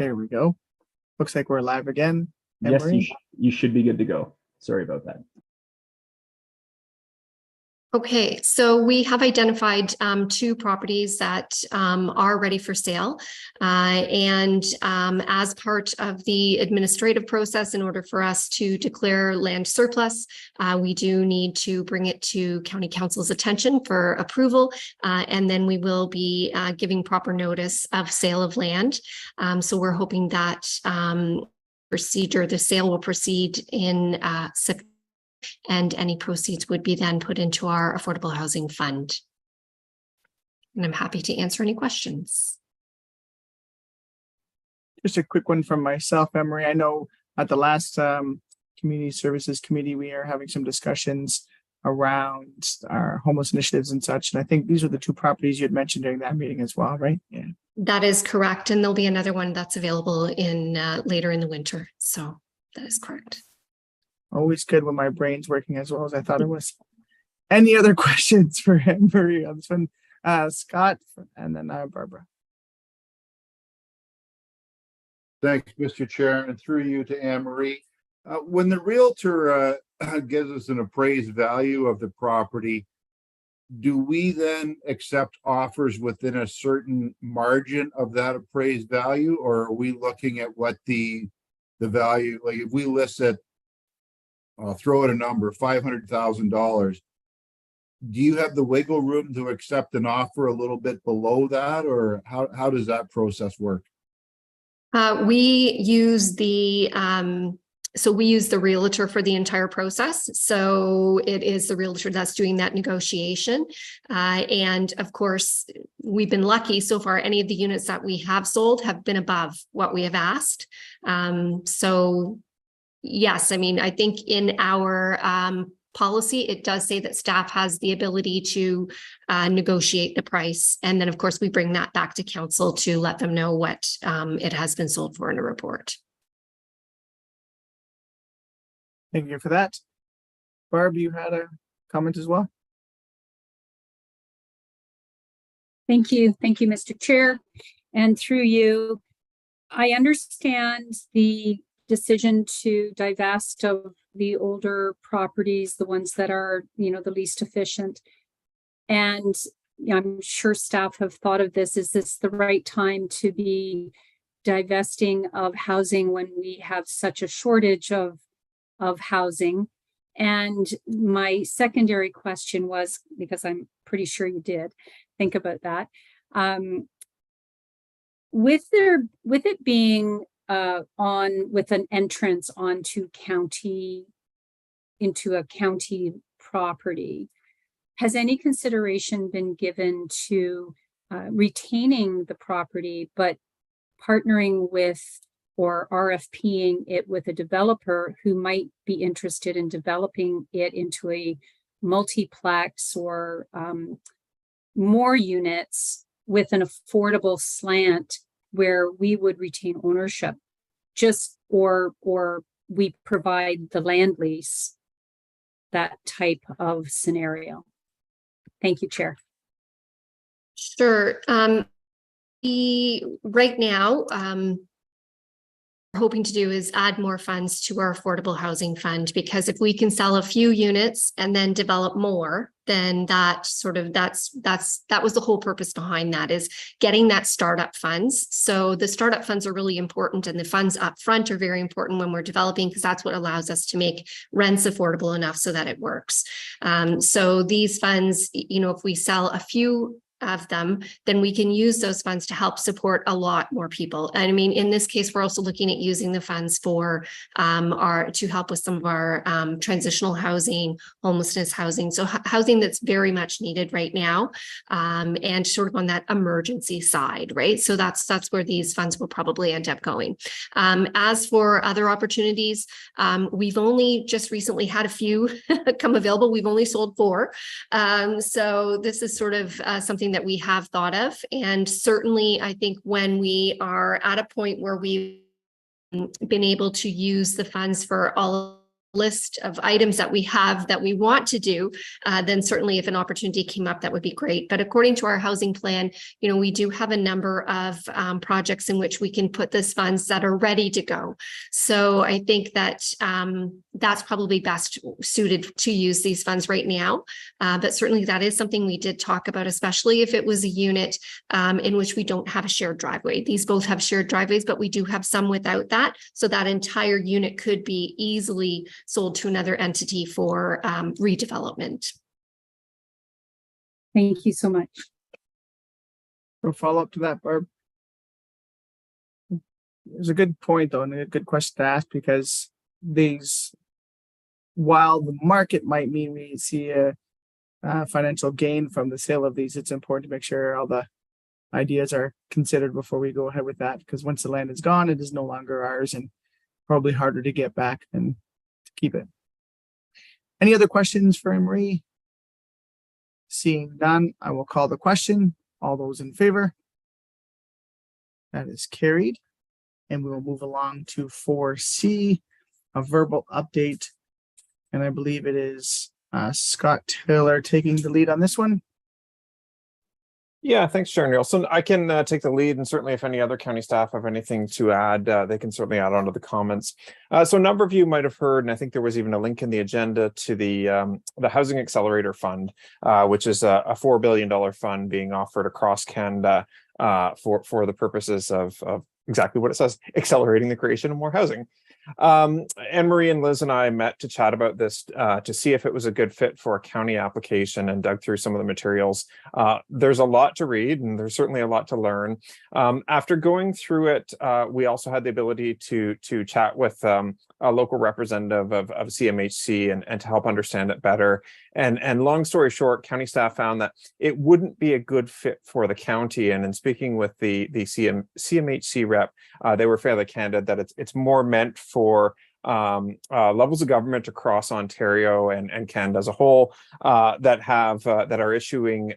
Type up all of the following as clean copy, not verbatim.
There we go. Looks like we're live again. Yes, Emery? you should be good to go. Sorry about that. Okay, so we have identified two properties that are ready for sale. And as part of the administrative process, in order for us to declare land surplus, we do need to bring it to County Council's attention for approval. And then we will be giving proper notice of sale of land. So we're hoping that the sale will proceed in September. And any proceeds would be then put into our affordable housing fund. And I'm happy to answer any questions. Just a quick one from myself, Emery. I know at the last Community Services Committee, we are having some discussions around our homeless initiatives and such. And I think these are the two properties you had mentioned during that meeting as well, right? Yeah. That is correct. And there'll be another one that's available in later in the winter. So that is correct. Always good when my brain's working as well as I thought it was. Any other questions for Emery on this one? Scott, and then Barbara. Thanks, Mr. Chair, and through you to Anne-Marie. When the realtor gives us an appraised value of the property, do we then accept offers within a certain margin of that appraised value, or are we looking at what the value, like if we list it, I'll throw out a number, $500,000. Do you have the wiggle room to accept an offer a little bit below that, or how does that process work? We use the realtor for the entire process. So it is the realtor that's doing that negotiation. And of course, we've been lucky so far. Any of the units that we have sold have been above what we have asked. So yes, I mean, I think in our policy, it does say that staff has the ability to negotiate the price. And then, of course, we bring that back to council to let them know what it has been sold for in a report. Thank you for that. Barb, you had a comment as well? Thank you. Thank you, Mr. Chair. And through you, I understand the decision to divest of the older properties, the ones that are, the least efficient. And I'm sure staff have thought of this. Is this the right time to be divesting of housing when we have such a shortage of housing? And my secondary question was, because I'm pretty sure you did think about that, with it being with an entrance into a county property, has any consideration been given to retaining the property, but partnering with or RFPing it with a developer who might be interested in developing it into a multiplex or more units with an affordable slant where we would retain ownership, or we provide the land lease, that type of scenario? Thank you, Chair. Sure. Right now, hoping to do is add more funds to our affordable housing fund, because if we can sell a few units and then develop more, then that was the whole purpose behind that, is getting that startup funds. So the startup funds are really important, and the funds up front are very important when we're developing, because that's what allows us to make rents affordable enough so that it works. So these funds, if we sell a few of them, then we can use those funds to help support a lot more people. And I mean, in this case, we're also looking at using the funds for to help with some of our transitional housing, homelessness housing. So housing that's very much needed right now, and sort of on that emergency side, right? So that's where these funds will probably end up going. As for other opportunities, we've only just recently had a few come available. We've only sold 4. So this is sort of something that we have thought of. And certainly, I think when we are at a point where we've been able to use the funds for all list of items that we have that we want to do, then certainly if an opportunity came up, that would be great. But according to our housing plan, we do have a number of projects in which we can put those funds that are ready to go. So I think that that's probably best suited to use these funds right now. But certainly that is something we did talk about, especially if it was a unit in which we don't have a shared driveway. These both have shared driveways, but we do have some without that. So that entire unit could be easily sold to another entity for redevelopment. Thank you so much. A follow up to that, Barb. It's a good point though, and a good question to ask, because while the market might mean we see a financial gain from the sale of these, it's important to make sure all the ideas are considered before we go ahead with that, because once the land is gone, it is no longer ours and probably harder to get back than to keep it. Any other questions for Anne-Marie? Seeing none, I will call the question. All those in favor? That is carried. And we will move along to 4C, a verbal update. And I believe it is Scott Taylor taking the lead on this one. Yeah, thanks, Chair Nielsen. I can take the lead, and certainly if any other county staff have anything to add, they can certainly add on to the comments. So a number of you might have heard, and I think there was even a link in the agenda to the Housing Accelerator Fund, which is a $4 billion fund being offered across Canada for the purposes of exactly what it says, accelerating the creation of more housing. Anne-Marie and Liz and I met to chat about this to see if it was a good fit for a county application, and dug through some of the materials. There's a lot to read, and there's certainly a lot to learn. After going through it, we also had the ability to chat with a local representative of CMHC and to help understand it better. And long story short, county staff found that it wouldn't be a good fit for the county. And in speaking with the CMHC rep, they were fairly candid that it's more meant for levels of government across Ontario and Canada as a whole that are issuing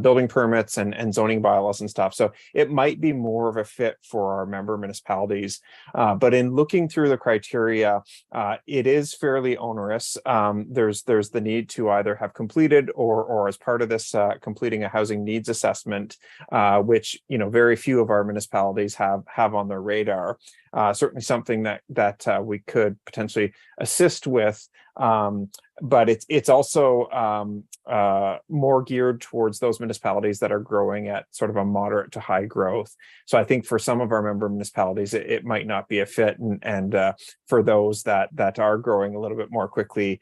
building permits and zoning bylaws and stuff. So it might be more of a fit for our member municipalities. But in looking through the criteria, it is fairly onerous. There's the need to either have completed or as part of this completing a housing needs assessment, which very few of our municipalities have on their radar. Certainly something that we could potentially assist with, but it's also more geared towards those municipalities that are growing at sort of a moderate to high growth. So I think for some of our member municipalities, it might not be a fit, and for those that are growing a little bit more quickly,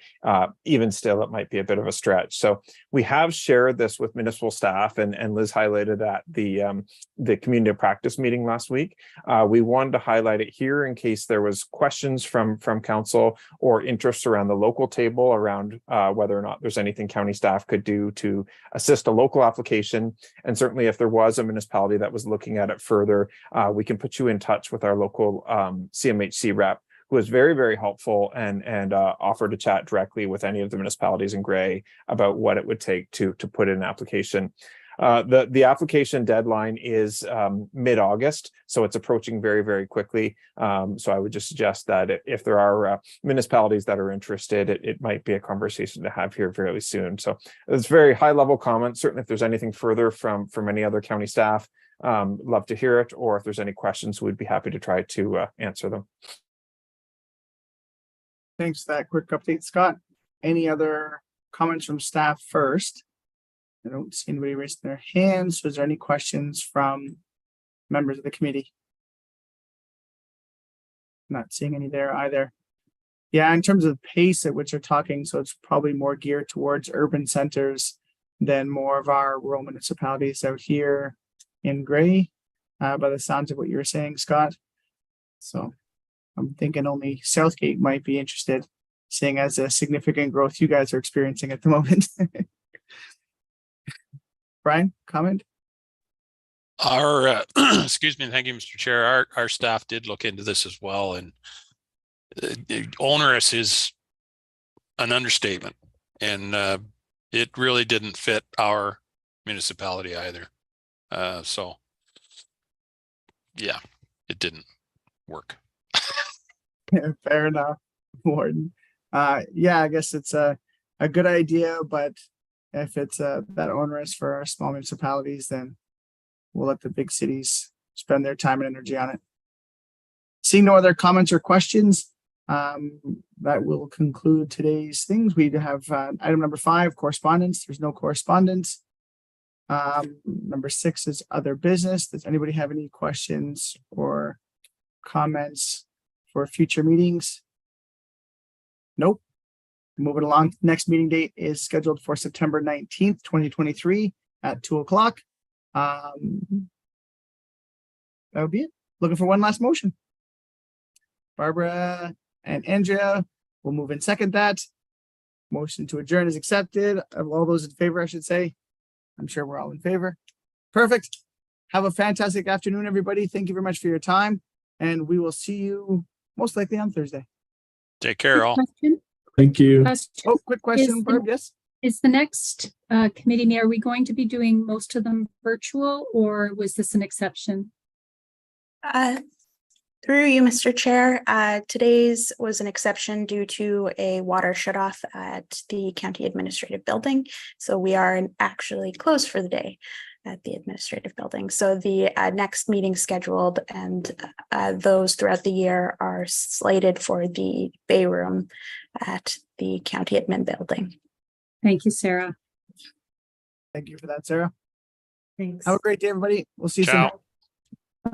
even still, it might be a bit of a stretch. So we have shared this with municipal staff, and Liz highlighted at the community of practice meeting last week. We wanted to highlight it here in case there was questions from council or interest around the local table around whether or not there's anything county staff could do to assist a local application. And certainly if there was a municipality that was looking at it further, we can put you in touch with our local CMHC rep, who was very, very helpful and offered to chat directly with any of the municipalities in Grey about what it would take to put in an application. The application deadline is mid-August, so it's approaching very, very quickly. So I would just suggest that if there are municipalities that are interested, it might be a conversation to have here fairly soon. So it's very high-level comments. Certainly, if there's anything further from any other county staff, love to hear it. Or if there's any questions, we'd be happy to try to answer them. Thanks for that quick update, Scott. Any other comments from staff first? I don't see anybody raising their hands. So is there any questions from members of the committee? Not seeing any there either. Yeah, in terms of the pace at which they're talking, so it's probably more geared towards urban centers than more of our rural municipalities out here in Grey, by the sounds of what you were saying, Scott. So I'm thinking only Southgate might be interested, seeing as a significant growth you guys are experiencing at the moment. Brian, comment? Our excuse me, thank you, Mr. Chair. Our staff did look into this as well, and onerous is an understatement, and it really didn't fit our municipality either. So yeah, it didn't work. Fair enough, Warden. Yeah, I guess it's a good idea, but if it's that onerous for our small municipalities, then we'll let the big cities spend their time and energy on it. Seeing no other comments or questions, that will conclude today's things. We have item number 5, correspondence. There's no correspondence. Number 6 is other business. Does anybody have any questions or comments for future meetings? Nope. Moving along, next meeting date is scheduled for September 19th, 2023 at 2:00. That would be it. Looking for one last motion. Barbara and Andrea will move and second that. Motion to adjourn is accepted. Of all those in favor, I should say. I'm sure we're all in favor. Perfect. Have a fantastic afternoon, everybody. Thank you very much for your time. And we will see you most likely on Thursday. Take care, all. Question? Thank you. Oh, quick question, Is- Barb, yes? Is the next committee meeting, are we going to be doing most of them virtual, or was this an exception? Through you, Mr. Chair, today's was an exception due to a water shutoff at the county administrative building. So we are actually closed for the day at the administrative building. So the next meeting scheduled and those throughout the year are slated for the Bay Room at the county admin building. Thank you, Sarah. Thank you for that, Sarah. Thanks. Have a great day, everybody. We'll see you soon. Ciao.